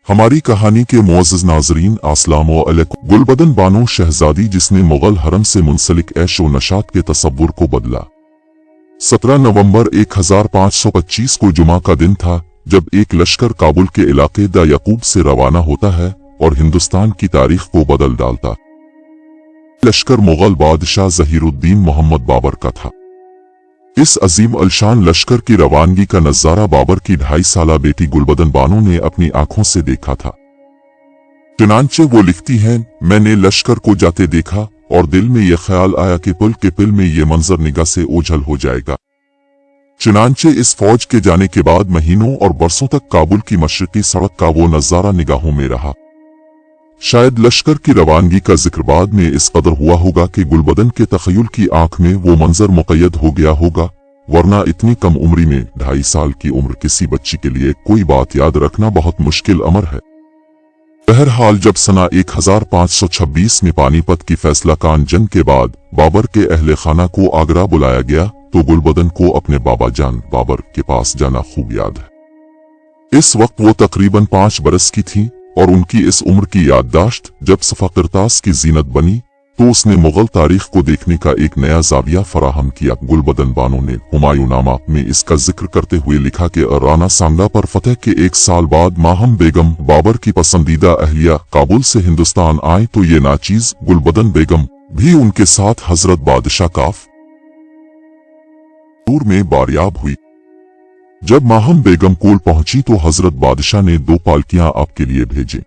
हमारी कहानी के मुअज़्ज़ज़ नाज़रीन अस्सलाम वालेकुम। गुलबदन बानो शहजादी जिसने मुगल हरम से मुंसलिक ऐश व नशात के तसव्वुर को बदला। 17 नवंबर 1525 को जुमा का दिन था जब एक लश्कर काबुल के इलाके दा यकूब से रवाना होता है और हिंदुस्तान की तारीख को बदल डालता। लश्कर मुगल बादशाह ज़हीरुद्दीन मोहम्मद बाबर का था। इस अजीम अलशान लश्कर की रवानगी का नजारा बाबर की 2.5 साला बेटी गुलबदन बानो ने अपनी आंखों से देखा था। चुनांचे वो लिखती हैं, मैंने लश्कर को जाते देखा और दिल में ये ख्याल आया कि पुल के पिल में ये मंजर निगाह से ओझल हो जाएगा। चुनांचे इस फौज के जाने के बाद महीनों और बरसों तक काबुल की मशरकी सड़क का वो नजारा निगाहों में रहा। शायद लश्कर की रवानगी का जिक्र बाद में इस कदर हुआ होगा कि गुलबदन के तखय्युल की आंख में वो मंजर मुक़य्यद हो गया होगा, वरना इतनी कम उम्री में 2.5 साल की उम्र किसी बच्ची के लिए कोई बात याद रखना बहुत मुश्किल अमर है। बहरहाल जब सना 1526 में पानीपत की फैसला कान जंग के बाद बाबर के अहले खाना को आगरा बुलाया गया तो गुलबदन को अपने बाबा जान बाबर के पास जाना खूब याद है। इस वक्त वो तकरीबन 5 बरस की थी और उनकी इस उम्र की याददाश्त जब सफ़ा किरतास की जीनत बनी तो उसने मुगल तारीख को देखने का एक नया जाविया फराहम किया। गुलबदन बानो ने हुमायूंनामा में इसका जिक्र करते हुए लिखा कि राना सांगा पर फतह के 1 साल बाद माहम बेगम बाबर की पसंदीदा अहलिया काबुल से हिंदुस्तान आई तो ये नाचीज गुलबदन बेगम भी उनके साथ हजरत बादशाह काफ दूर में बारियाब हुई। जब माहम बेगम कोल पहुंची तो हजरत बादशाह ने 2 पालकियां आपके लिए भेजी।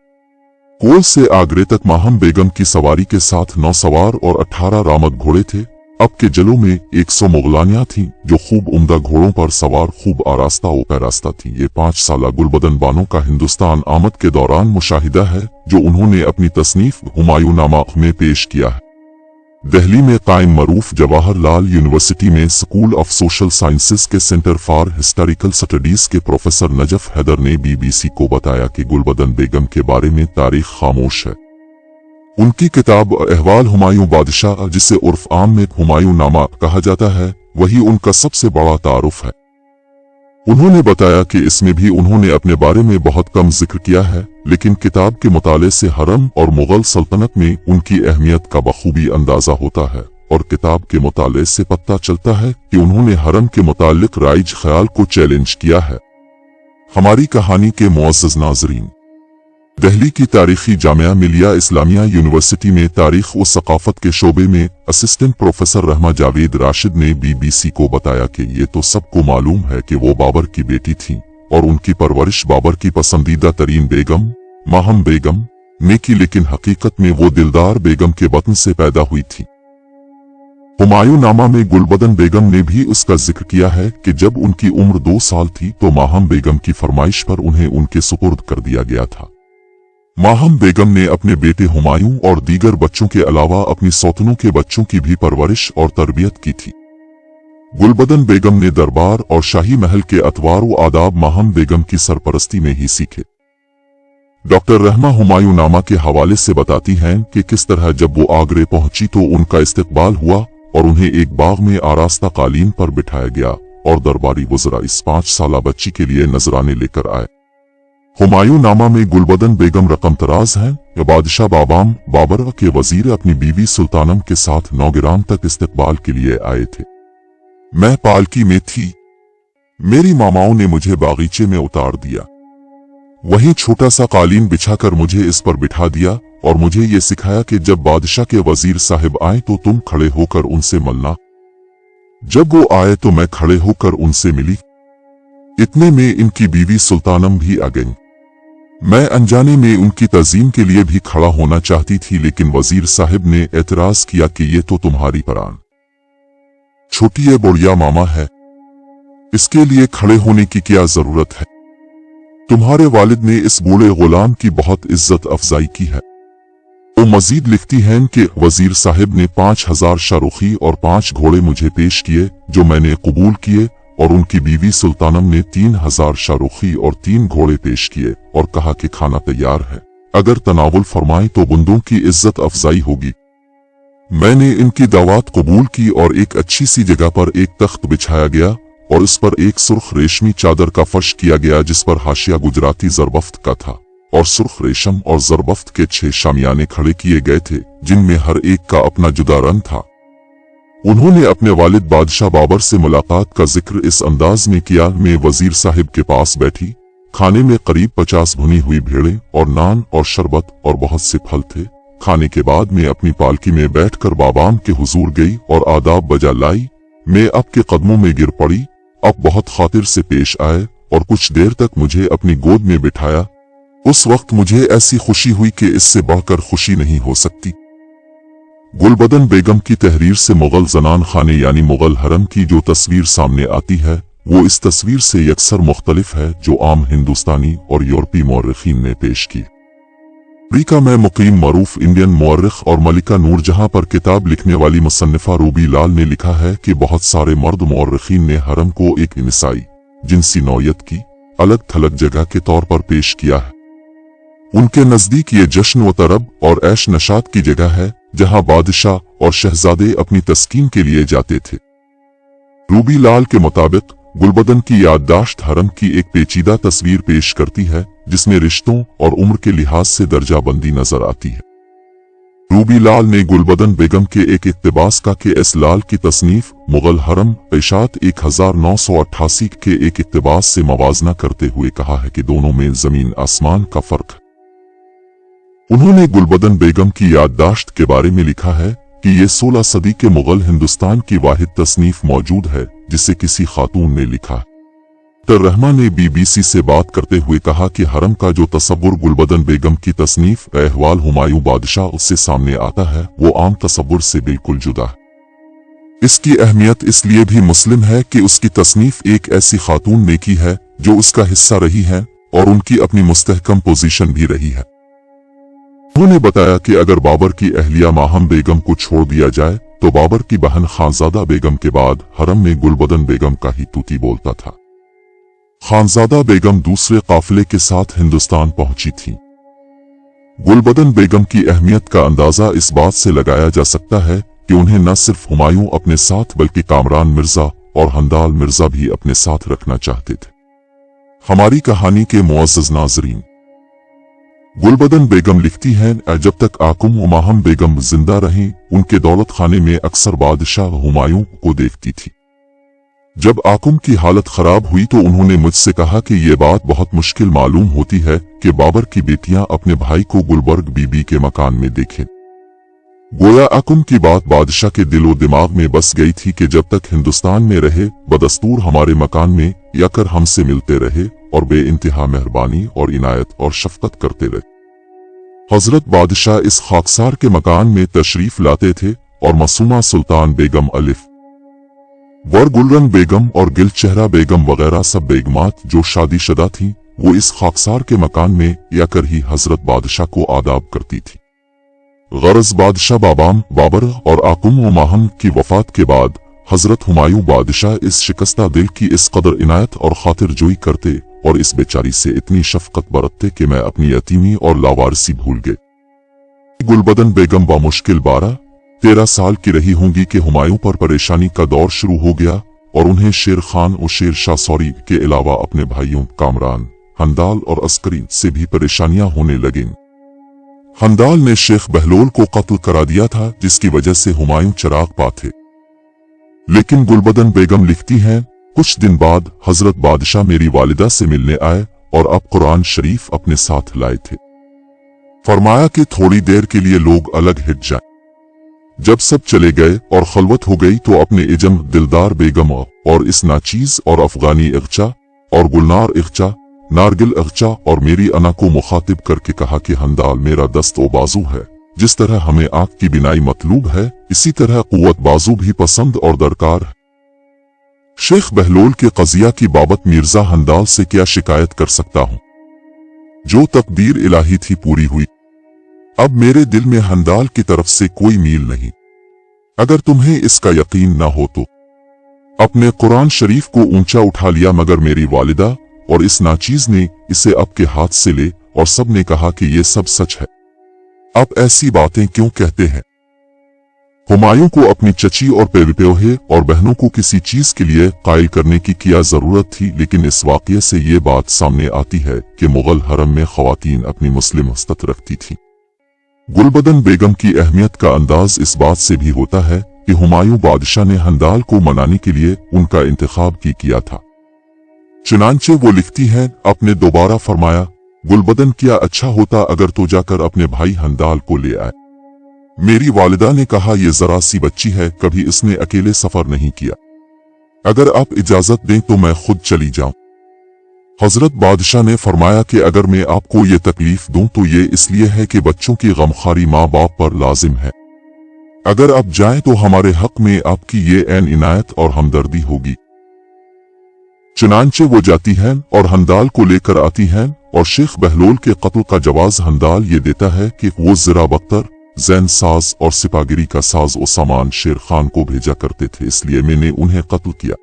कोल से आगरे तक माहम बेगम की सवारी के साथ 9 सवार और 18 रामद घोड़े थे। अब के जलों में 100 मुगलानियां थीं जो खूब उम्दा घोड़ों पर सवार खूब आरास्ता व पैरास्ता थीं। ये 5 साला गुलबदन बानो का हिंदुस्तान आमद के दौरान मुशाहिदा है जो उन्होंने अपनी तसनीफ हुमायूंनामा में पेश किया है। दिल्ली में कायम मरूफ जवाहरलाल यूनिवर्सिटी में स्कूल ऑफ सोशल साइंसेस के सेंटर फॉर हिस्टोरिकल स्टडीज के प्रोफेसर नजफ हैदर ने BBC को बताया कि गुलबदन बेगम के बारे में तारीख खामोश है। उनकी किताब अहवाल हुमायूं बादशाह जिसे उर्फ आम में हुमायूंनामा कहा जाता है वही उनका सबसे बड़ा तारुफ है। उन्होंने बताया कि इसमें भी उन्होंने अपने बारे में बहुत कम जिक्र किया है, लेकिन किताब के मुताले से हरम और मुगल सल्तनत में उनकी अहमियत का बखूबी अंदाजा होता है और किताब के मुताले से पता चलता है कि उन्होंने हरम के मुतालिक राइज ख्याल को चैलेंज किया है। हमारी कहानी के मुअज़्ज़ज़ नाज़रीन, दिल्ली की तारीखी जामिया मिलिया इस्लामिया यूनिवर्सिटी में तारीख व सकाफत के शोबे में असिस्टेंट प्रोफेसर रहमा जावेद राशिद ने BBC को बताया कि ये तो सबको मालूम है कि वो बाबर की बेटी थीं और उनकी परवरिश बाबर की पसंदीदा तरीन बेगम माहम बेगम ने की, लेकिन हकीकत में वो दिलदार बेगम के बतन से पैदा हुई थी। हुमायूंनामा में गुलबदन बेगम ने भी उसका जिक्र किया है कि जब उनकी उम्र 2 साल थी तो माहम बेगम की फरमाइश पर उन्हें उनके सुपुर्द कर दिया गया था। माहम बेगम ने अपने बेटे हुमायूं और दीगर बच्चों के अलावा अपनी सौतनों के बच्चों की भी परवरिश और तरबियत की थी। गुलबदन बेगम ने दरबार और शाही महल के अतवार व आदाब माहम बेगम की सरपरस्ती में ही सीखे। डॉक्टर रहमा हुमायूंनामा के हवाले से बताती हैं कि किस तरह जब वो आगरे पहुंची तो उनका इस्तकबाल हुआ और उन्हें एक बाग में आरास्ता कालीन पर बिठाया गया और दरबारी वज़रा इस 5 साला बच्ची के लिए नजराने लेकर आए। हुमायूंनामा में गुलबदन बेगम रकम तराज हैं। बादशाह बाबाम बाबर के वजीर अपनी बीवी सुल्तानम के साथ नौगिराम तक इस्तकबाल के लिए आए थे। मैं पालकी में थी। मेरी मामाओं ने मुझे बागीचे में उतार दिया, वहीं छोटा सा कालीन बिछाकर मुझे इस पर बिठा दिया और मुझे ये सिखाया कि जब बादशाह के वजीर साहिब आए तो तुम खड़े होकर उनसे मिलना। जब वो आए तो मैं खड़े होकर उनसे मिली। इतने में इनकी बीवी सुल्तानम भी आ गईं। मैं अनजाने में उनकी तज़ीम के लिए भी खड़ा होना चाहती थी, लेकिन वजीर साहिब ने एतराज किया कि ये तो तुम्हारी परान छोटी है बुढ़िया मामा है, इसके लिए खड़े होने की क्या जरूरत है। तुम्हारे वालिद ने इस बूढ़े गुलाम की बहुत इज्जत अफजाई की है। वो मजीद लिखती हैं कि वजीर साहिब ने 5000 शाहरुखी और 5 घोड़े मुझे पेश किए जो मैंने कबूल किए और उनकी बीवी सुल्तानम ने 3000 शाहरुखी और 3 घोड़े पेश किए और कहा कि खाना तैयार है, अगर तनावुल फरमाएं तो बंदों की इज्जत अफजाई होगी। मैंने इनकी दावत कबूल की और एक अच्छी सी जगह पर एक तख्त बिछाया गया और इस पर एक सुर्ख रेशमी चादर का फर्श किया गया जिस पर हाशिया गुजराती जरबफ्त का था और सुर्ख रेशम और जरबफ्त के 6 शामियाने खड़े किए गए थे, जिनमें हर एक का अपना जुदा रंग था। उन्होंने अपने वालिद बादशाह बाबर से मुलाकात का जिक्र इस अंदाज में किया, मैं वजीर साहिब के पास बैठी, खाने में करीब 50 भुनी हुई भेड़ें और नान और शरबत और बहुत से फल थे। खाने के बाद मैं अपनी पालकी में बैठकर बाबाम के हुजूर गई और आदाब बजा लाई। मैं अब के कदमों में गिर पड़ी, अब बहुत खातिर से पेश आए और कुछ देर तक मुझे अपनी गोद में बिठाया। उस वक्त मुझे ऐसी खुशी हुई कि इससे बढ़कर खुशी नहीं हो सकती। गुलबदन बेगम की तहरीर से मुगल जनान खाने यानी मुगल हरम की जो तस्वीर सामने आती है वो इस तस्वीर से यकसर मुख्तलिफ है जो आम हिंदुस्तानी और यूरोपी मौर्रिखीन ने पेश की। अमरीका में मुकीम मरूफ इंडियन मौर्रिख और मलिका नूरजहां पर किताब लिखने वाली मुसन्निफा रूबी लाल ने लिखा है कि बहुत सारे मर्द मौर्रिखीन ने हरम को एक निसाई जिनसी नौयत की अलग थलग जगह के तौर पर पेश किया है। उनके नजदीक ये जश्न व तरब और ऐश नशात की जगह है जहां बादशाह और शहजादे अपनी तस्कीन के लिए जाते थे। रूबी लाल के मुताबिक गुलबदन की याददाश्त हरम की एक पेचीदा तस्वीर पेश करती है जिसमें रिश्तों और उम्र के लिहाज से दर्जाबंदी नजर आती है। रूबी लाल ने गुलबदन बेगम के एक इक्तिबास का के एस लाल की तसनीफ मुगल हरम इशात 1988 के एक इक्तिबास से मवाजना करते हुए कहा है कि दोनों में जमीन आसमान का फर्क है। उन्होंने गुलबदन बेगम की याददाश्त के बारे में लिखा है कि ये 16 सदी के मुगल हिंदुस्तान की वाहिद तसनीफ मौजूद है जिसे किसी खातून ने लिखा। रहमा ने BBC से बात करते हुए कहा कि हरम का जो तसव्वुर गुलबदन बेगम की तसनीफ अहवाल हुमायूं बादशाह उससे सामने आता है वो आम तसव्वुर से बिल्कुल जुदा है। इसकी अहमियत इसलिए भी मुस्लिम है कि उसकी तसनीफ एक ऐसी खातून ने की है जो उसका हिस्सा रही है और उनकी अपनी मुस्तहकम पोजीशन भी रही है। उन्होंने बताया कि अगर बाबर की अहलिया माहम बेगम को छोड़ दिया जाए तो बाबर की बहन खानजादा बेगम के बाद हरम में गुलबदन बेगम का ही तूती बोलता था। खानजादा बेगम दूसरे काफिले के साथ हिंदुस्तान पहुंची थी। गुलबदन बेगम की अहमियत का अंदाजा इस बात से लगाया जा सकता है कि उन्हें न सिर्फ हुमायूं अपने साथ बल्कि कामरान मिर्जा और हंदाल मिर्जा भी अपने साथ रखना चाहते थे। हमारी कहानी के मुअज़्ज़ज़ नाज़रीन, गुलबदन बेगम लिखती हैं जब तक आकुम व माहम बेगम जिंदा रहीं उनके दौलत खाने में अक्सर बादशाह हुमायूं को देखती थी। जब आकुम की हालत खराब हुई तो उन्होंने मुझसे कहा कि ये बात बहुत मुश्किल मालूम होती है कि बाबर की बेटियां अपने भाई को गुलबर्ग बीबी के मकान में देखें। गोया आकुम की बात बादशाह के दिलो दिमाग में बस गई थी कि जब तक हिंदुस्तान में रहे बदस्तूर हमारे मकान में याकर हमसे मिलते रहे और बेइंतहा मेहरबानी और इनायत और शफकत करते रहे। हजरत बादशाह इस खाकसार के मकान में तशरीफ लाते थे और मासूमा सुल्तान बेगम अलिफ वर गुलरन बेगम और गिल चेहरा बेगम वगैरह सब बेगमात जो शादीशुदा थीं वो इस खाकसार के मकान में याकर ही हजरत बादशाह को आदाब करती थी। गरज बादशाह बाबाम बाबर और आकुम व माहम की वफात के बाद हजरत हुमायूं बादशाह इस शिकस्ता दिल की इस कदर इनायत और खातिर जोई करते और इस बेचारी से इतनी शफकत बरतते कि मैं अपनी यतीमी और लावारसी भूल गए। गुलबदन बेगम बामुश्किल 12-13 साल की रही होंगी कि हुमायूं पर परेशानी का दौर शुरू हो गया और उन्हें शेर खान और शेर शाह सौरी के अलावा अपने भाइयों कामरान हंदाल और अस्करी से भी परेशानियां होने लगीं। हंदाल ने शेख बहलोल को कत्ल करा दिया था जिसकी वजह से हुमायूं चिराग पा थे। लेकिन गुलबदन बेगम लिखती हैं कुछ दिन बाद हजरत बादशाह मेरी वालिदा से मिलने आए और अब कुरान शरीफ अपने साथ लाए थे। फरमाया कि थोड़ी देर के लिए लोग अलग हिट जाएं। जब सब चले गए और खलवत हो गई तो अपने इजम दिलदार बेगम और इस नाचीज और अफगानी इख्चा और गुलनार इख्चा नारगिल इख्चा और मेरी अना को मुखातिब करके कहा कि हंदाल मेरा दस्त ओ बाजू है, जिस तरह हमें आंख की बिनाई मतलूब है इसी तरह कुव्वत बाजू भी पसंद और दरकार है। शेख बहलोल के कजिया की बाबत मिर्जा हंदाल से क्या शिकायत कर सकता हूँ, जो तकदीर इलाही थी पूरी हुई। अब मेरे दिल में हंदाल की तरफ से कोई मील नहीं। अगर तुम्हें इसका यकीन ना हो तो अपने कुरान शरीफ को ऊंचा उठा लिया, मगर मेरी वालिदा और इस नाचीज ने इसे अब के हाथ से ले और सब ने कहा कि ये सब सच है। अब ऐसी बातें क्यों कहते हैं? हुमायूं को अपनी चची और पेवोहे और बहनों को किसी चीज के लिए कायल करने की क्या जरूरत थी, लेकिन इस वाकये से ये बात सामने आती है कि मुगल हरम में खवातीन अपनी मुस्लिम हस्तात रखती थीं। गुलबदन बेगम की अहमियत का अंदाज इस बात से भी होता है कि हुमायूं बादशाह ने हंदाल को मनाने के लिए उनका इंतखाब किया था। चुनांचे वो लिखती हैं, आपने दोबारा फरमाया, गुलबदन क्या अच्छा होता अगर तो जाकर अपने भाई हंदाल को ले आए। मेरी वालिदा ने कहा, ये जरा सी बच्ची है, कभी इसने अकेले सफर नहीं किया, अगर आप इजाजत दें तो मैं खुद चली जाऊं। हजरत बादशाह ने फरमाया कि अगर मैं आपको ये तकलीफ दूं तो ये इसलिए है कि बच्चों की गमखारी माँ बाप पर लाजिम है, अगर आप जाएं तो हमारे हक में आपकी ये ऐन इनायत और हमदर्दी होगी। चुनांचे वो जाती हैं और हंदाल को लेकर आती हैं और शेख बहलोल के कत्ल का जवाज हंदाल ये देता है कि वो ज़रा बख्तर, जैन साज और सिपागिरी का साज और सामान शेर खान को भेजा करते थे, इसलिए मैंने उन्हें कत्ल किया।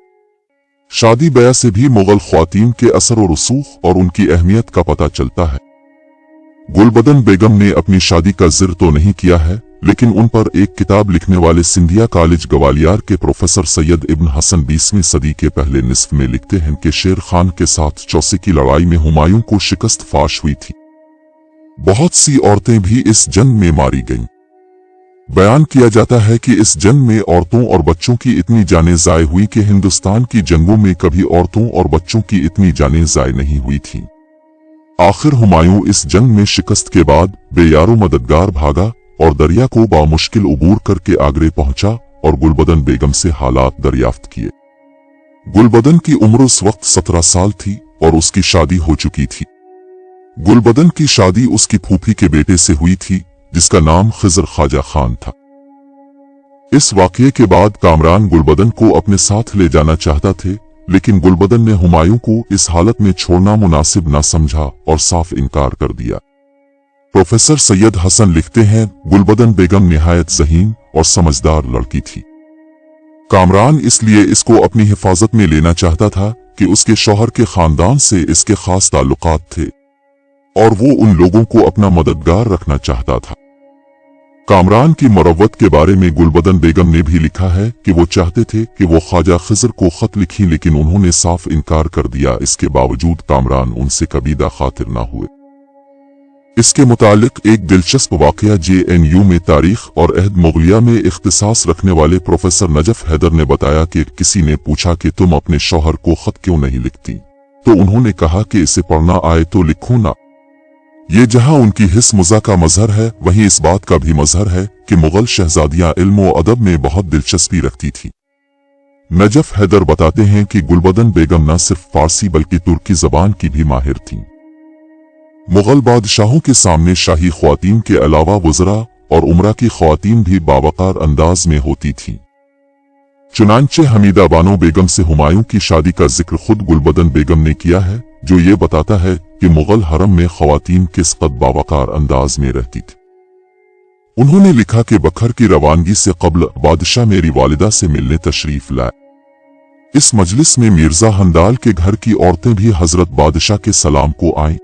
शादी ब्याह से भी मुगल ख्वातीन के असर और रसूख और उनकी अहमियत का पता चलता है। गुलबदन बेगम ने अपनी शादी का जिक्र तो नहीं किया है, लेकिन उन पर एक किताब लिखने वाले सिंधिया कॉलेज ग्वालियर के प्रोफेसर सैयद इब्न हसन 20वीं सदी के पहले निस्फ में लिखते हैं कि शेर खान के साथ चौसे की लड़ाई में हुमायूं को शिकस्त फाश हुई थी। बहुत सी औरतें भी इस जंग में मारी गईं। बयान किया जाता है कि इस जंग में औरतों और बच्चों की इतनी जानें ज़ाय हुई कि हिंदुस्तान की जंगों में कभी औरतों और बच्चों की इतनी जानें ज़ाय नहीं हुई थीं। आखिर हुमायूं इस जंग में शिकस्त के बाद बेयारो मददगार भागा और दरिया को बामुश्किल उबूर करके आगरे पहुंचा और गुलबदन बेगम से हालात दरियाफ्त किए। गुलबदन की उम्र उस वक्त 17 साल थी और उसकी शादी हो चुकी थी। गुलबदन की शादी उसकी फूफी के बेटे से हुई थी, जिसका नाम खिजर ख्वाजा खान था। इस वाकये के बाद कामरान गुलबदन को अपने साथ ले जाना चाहता थे, लेकिन गुलबदन ने हुमायूं को इस हालत में छोड़ना मुनासिब न समझा और साफ इनकार कर दिया। प्रोफेसर सैयद हसन लिखते हैं, गुलबदन बेगम निहायत ज़हीन और समझदार लड़की थी। कामरान इसलिए इसको अपनी हिफाजत में लेना चाहता था कि उसके शौहर के खानदान से इसके खास ताल्लुकात थे और वो उन लोगों को अपना मददगार रखना चाहता था। कामरान की मरवत के बारे में गुलबदन बेगम ने भी लिखा है कि वो चाहते थे कि वो ख्वाजा खिजर को खत लिखी, लेकिन उन्होंने साफ इनकार कर दिया। इसके बावजूद कामरान उनसे कबीदा खातिर न हुए। इसके मुतालिक एक दिलचस्प वाकया JNU में तारीख और अहद मुगलिया में इख्तिसास रखने वाले प्रोफेसर नजफ हैदर ने बताया कि किसी ने पूछा कि तुम अपने शौहर को खत क्यों नहीं लिखती, तो उन्होंने कहा कि इसे पढ़ना आए तो लिखो ना। ये जहां उनकी हिस्स मुज़ा का मजहर है, वहीं इस बात का भी मजहर है कि मुगल शहजादियां इल्म और अदब में बहुत दिलचस्पी रखती थी। नजफ हैदर बताते हैं कि गुलबदन बेगम न सिर्फ फारसी बल्कि तुर्की जबान की भी माहिर थीं। मुगल बादशाहों के सामने शाही ख्वातीन के अलावा वज़रा और उमरा की ख्वातीन भी बावकार अंदाज में होती थीं। चुनांचे हमीदा बानो बेगम से हुमायूं की शादी का जिक्र खुद गुलबदन बेगम ने किया है, जो ये बताता है कि मुगल हरम में ख्वातीन किस कद बावकार अंदाज में रहती थी। उन्होंने लिखा कि बखर की रवानगी से कब्ल बादशाह मेरी वालिदा से मिलने तशरीफ लाए। इस मजलिस में मिर्जा हंदाल के घर की औरतें भी हजरत बादशाह के सलाम को आईं।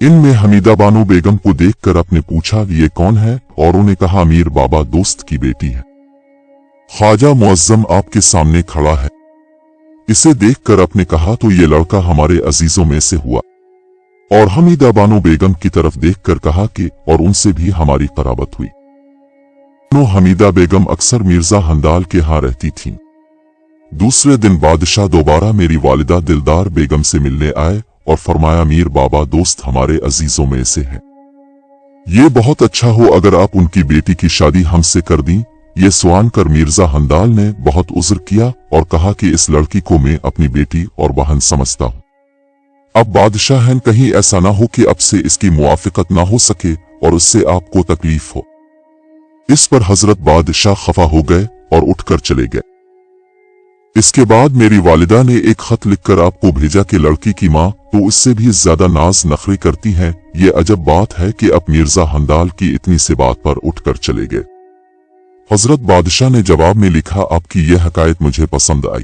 इनमें हमीदा बानो बेगम को देखकर आपने पूछा, ये कौन है? और उन्हें कहा, अमीर बाबा दोस्त की बेटी है। ख्वाजा मुअज्जम आपके सामने खड़ा है। इसे देखकर आपने कहा, तो ये लड़का हमारे अजीजों में से हुआ। और हमीदा बानो बेगम की तरफ देखकर कहा कि और उनसे भी हमारी कराबत हुई। हमीदा बेगम अक्सर मिर्जा हंदाल के यहाँ रहती थीं। दूसरे दिन बादशाह दोबारा मेरी वालिदा दिलदार बेगम से मिलने आए और फरमाया, मीर बाबा दोस्त हमारे अजीजों में से है। ये बहुत अच्छा हो अगर आप उनकी बेटी की शादी हमसे कर दी। ये सुआन कर मिर्जा हंदाल ने बहुत उज़्र किया और कहा कि इस लड़की को मैं अपनी बेटी और बहन समझता हूँ। अब बादशाह हैं, कहीं ऐसा ना हो कि अब से इसकी मुआफ़िकत ना हो सके और उससे आपको तकलीफ हो। इस पर हजरत बादशाह खफा हो गए और उठकर चले गए। इसके बाद मेरी वालिदा ने एक खत लिखकर आपको भेजा कि लड़की की माँ तो इससे भी ज्यादा नाज नखरे करती हैं। ये अजब बात है कि अब मिर्जा हंदाल की इतनी सी बात पर उठकर चले गए। हजरत बादशाह ने जवाब में लिखा, आपकी यह हकायत मुझे पसंद आई।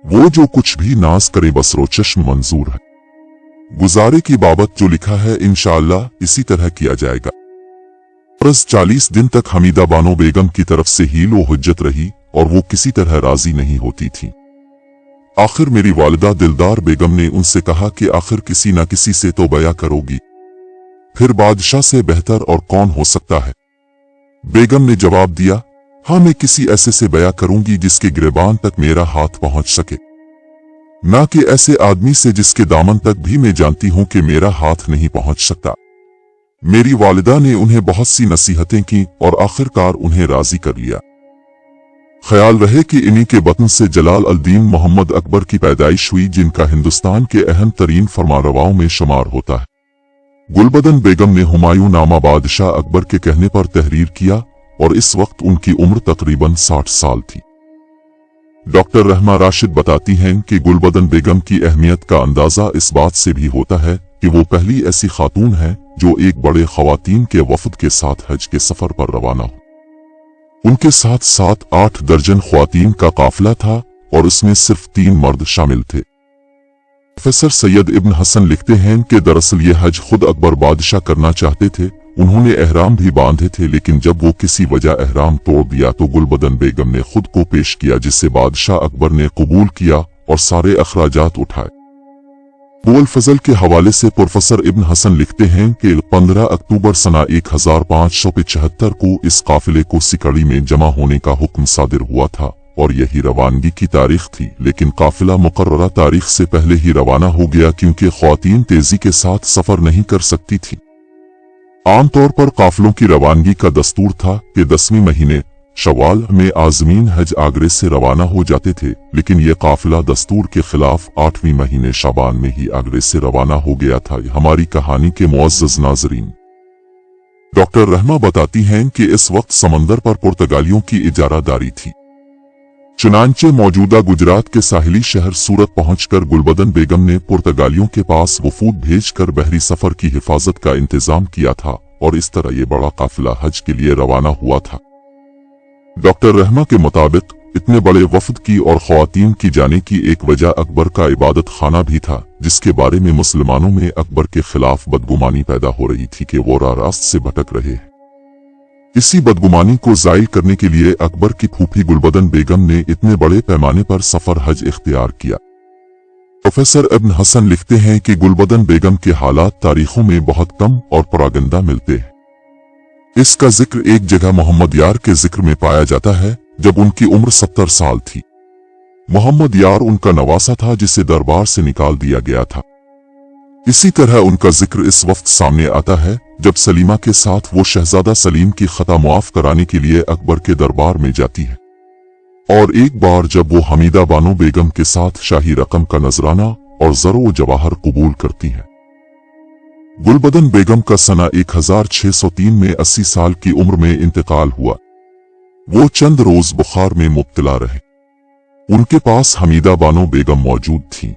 वो जो कुछ भी नाज करे बस रोचश्म मंजूर है। गुजारे की बाबत जो लिखा है इंशाअल्लाह इसी तरह किया जाएगा। बस 40 दिन तक हमीदा बानो बेगम की तरफ से हील व हुज्जत रही और वो किसी तरह राजी नहीं होती थी। आखिर मेरी वालिदा दिलदार बेगम ने उनसे कहा कि आखिर किसी न किसी से तो बया करोगी, फिर बादशाह से बेहतर और कौन हो सकता है। बेगम ने जवाब दिया, हाँ, मैं किसी ऐसे से बया करूंगी जिसके गिरबान तक मेरा हाथ पहुंच सके, ना कि ऐसे आदमी से जिसके दामन तक भी मैं जानती हूं कि मेरा हाथ नहीं पहुंच सकता। मेरी वालिदा ने उन्हें बहुत सी नसीहतें की और आखिरकार उन्हें राजी कर लिया। ख्याल रहे कि इन्हीं के बतन से जलाल अल-दीन मोहम्मद अकबर की पैदाइश हुई, जिनका हिंदुस्तान के अहम तरीन फरमारवाओं में शुमार होता है। गुलबदन बेगम ने हुमायूं नामा बादशाह अकबर के कहने पर तहरीर किया और इस वक्त उनकी उम्र तकरीबन 60 साल थी। डॉक्टर रहमा राशिद बताती हैं कि गुलबदन बेगम की अहमियत का अंदाजा इस बात से भी होता है कि वो पहली ऐसी खातून है जो एक बड़े खवातीन के वफद के साथ हज के सफर पर रवाना हो। उनके साथ 7-8 दर्जन ख्वातीन का काफिला था और इसमें सिर्फ 3 मर्द शामिल थे। प्रोफेसर सैयद इब्न हसन लिखते हैं कि दरअसल ये हज खुद अकबर बादशाह करना चाहते थे। उन्होंने एहराम भी बांधे थे, लेकिन जब वो किसी वजह एहराम तोड़ दिया तो गुलबदन बेगम ने खुद को पेश किया, जिसे बादशाह अकबर ने कबूल किया और सारे अखराजात उठाए। बोल फजल के हवाले से प्रोफेसर इब्न हसन लिखते हैं कि 15 अक्टूबर सना 1575 को इस काफिले को सिकड़ी में जमा होने का हुक्म सादिर हुआ था और यही रवानगी की तारीख थी, लेकिन काफिला मुकर्ररा तारीख से पहले ही रवाना हो गया क्योंकि ख्वातीन तेजी के साथ सफर नहीं कर सकती थी। आमतौर पर काफिलों की रवानगी का दस्तूर था कि 10वें महीने शवाल में आज़मीन हज आगरे से रवाना हो जाते थे, लेकिन यह काफिला दस्तूर के खिलाफ 8वें महीने शाबान में ही आगरे से रवाना हो गया था। हमारी कहानी के मुअज़्ज़ज़ नाज़रीन, डॉक्टर रहमा बताती हैं कि इस वक्त समंदर पर पुर्तगालियों की इजारादारी थी। चुनांचे मौजूदा गुजरात के साहिली शहर सूरत पहुंचकर गुलबदन बेगम ने पुर्तगालियों के पास वफूद भेजकर बहरी सफर की हिफाजत का इंतजाम किया था और इस तरह ये बड़ा काफिला हज के लिए रवाना हुआ था। डॉक्टर रहमा के मुताबिक इतने बड़े वफद की और ख्वातीन की जाने की एक वजह अकबर का इबादत खाना भी था, जिसके बारे में मुसलमानों में अकबर के खिलाफ बदगुमानी पैदा हो रही थी कि वो रास्त से भटक रहे हैं। इसी बदगुमानी को जायल करने के लिए अकबर की फूफी गुलबदन बेगम ने इतने बड़े पैमाने पर सफर हज इख्तियार किया। प्रोफेसर इब्न हसन लिखते हैं कि गुलबदन बेगम के हालात तारीखों में बहुत कम और परागंदा मिलते हैं। इसका जिक्र एक जगह मोहम्मद यार के जिक्र में पाया जाता है जब उनकी उम्र 70 साल थी। मोहम्मद यार उनका नवासा था जिसे दरबार से निकाल दिया गया था। इसी तरह उनका जिक्र इस वक्त सामने आता है जब सलीमा के साथ वो शहजादा सलीम की खता मुआफ कराने के लिए अकबर के दरबार में जाती है, और एक बार जब वो हमीदा बानो बेगम के साथ शाही रकम का नजराना और ज़रो जवाहर कबूल करती हैं। गुलबदन बेगम का सना 1603 में 80 साल की उम्र में इंतकाल हुआ। वो चंद रोज बुखार में मुब्तला रहे। उनके पास हमीदा बानो बेगम मौजूद थीं।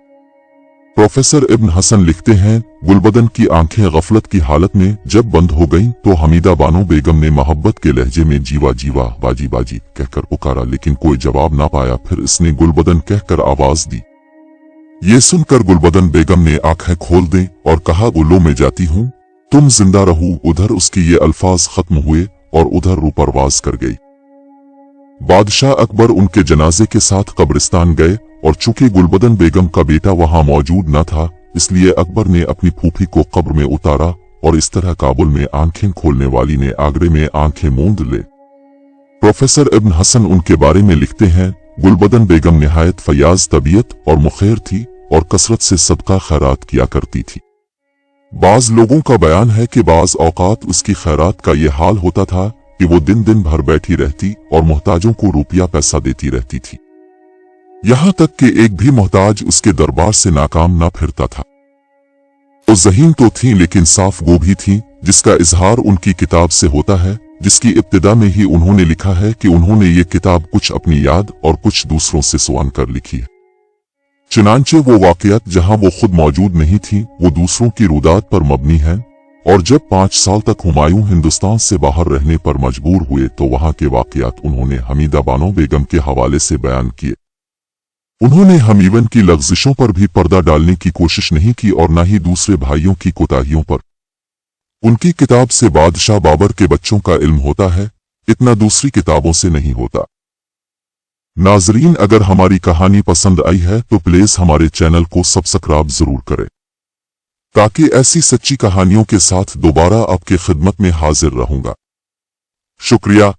प्रोफेसर इब्न हसन लिखते हैं, गुलबदन की आंखें गफलत की हालत में जब बंद हो गईं तो हमीदा बानो बेगम ने मोहब्बत के लहजे में जीवा जीवा बाजी बाजी कहकर पुकारा, लेकिन कोई जवाब ना पाया। फिर इसने गुलबदन कहकर आवाज दी। ये सुनकर गुलबदन बेगम ने आंखें खोल दी और कहा, लो मैं जाती हूँ, तुम जिंदा रहो। उधर उसके ये अल्फाज खत्म हुए और उधर रू परवाज कर गई। बादशाह अकबर उनके जनाजे के साथ कब्रिस्तान गए और चूंकि गुलबदन बेगम का बेटा वहां मौजूद न था, इसलिए अकबर ने अपनी फूफी को कब्र में उतारा और इस तरह काबुल में आंखें खोलने वाली ने आगरे में आंखें मूंद ले। प्रोफेसर इब्न हसन उनके बारे में लिखते हैं, गुलबदन बेगम निहायत फयाज तबीयत और मुखैर थी और कसरत से सदका खैरात किया करती थी। बाज लोगों का बयान है कि बाज औकात उसकी खैरात का ये हाल होता था कि वो दिन दिन भर बैठी रहती और मोहताजों को रुपया पैसा देती रहती थी, यहां तक कि एक भी मोहताज उसके दरबार से नाकाम ना फिरता था। वो ज़हीन तो थी लेकिन साफ गो भी थी, जिसका इजहार उनकी किताब से होता है, जिसकी इब्तिदा में ही उन्होंने लिखा है कि उन्होंने ये किताब कुछ अपनी याद और कुछ दूसरों से सुन कर लिखी है। चुनांचे वो वाक़यात जहां वो खुद मौजूद नहीं थी, वो दूसरों की रुदात पर मबनी है। और जब 5 साल तक हुमायूं हिंदुस्तान से बाहर रहने पर मजबूर हुए तो वहां के वाक़यात उन्होंने हमीदा बानो बेगम के हवाले से बयान किए। उन्होंने हमीवन की लग़्ज़िशों पर भी पर्दा डालने की कोशिश नहीं की और न ही दूसरे भाइयों की कोताहियों पर। उनकी किताब से बादशाह बाबर के बच्चों का इल्म होता है, इतना दूसरी किताबों से नहीं होता। नाजरीन, अगर हमारी कहानी पसंद आई है तो प्लीज हमारे चैनल को सब्सक्राइब जरूर करें, ताकि ऐसी सच्ची कहानियों के साथ दोबारा आपके खिदमत में हाजिर रहूंगा। शुक्रिया।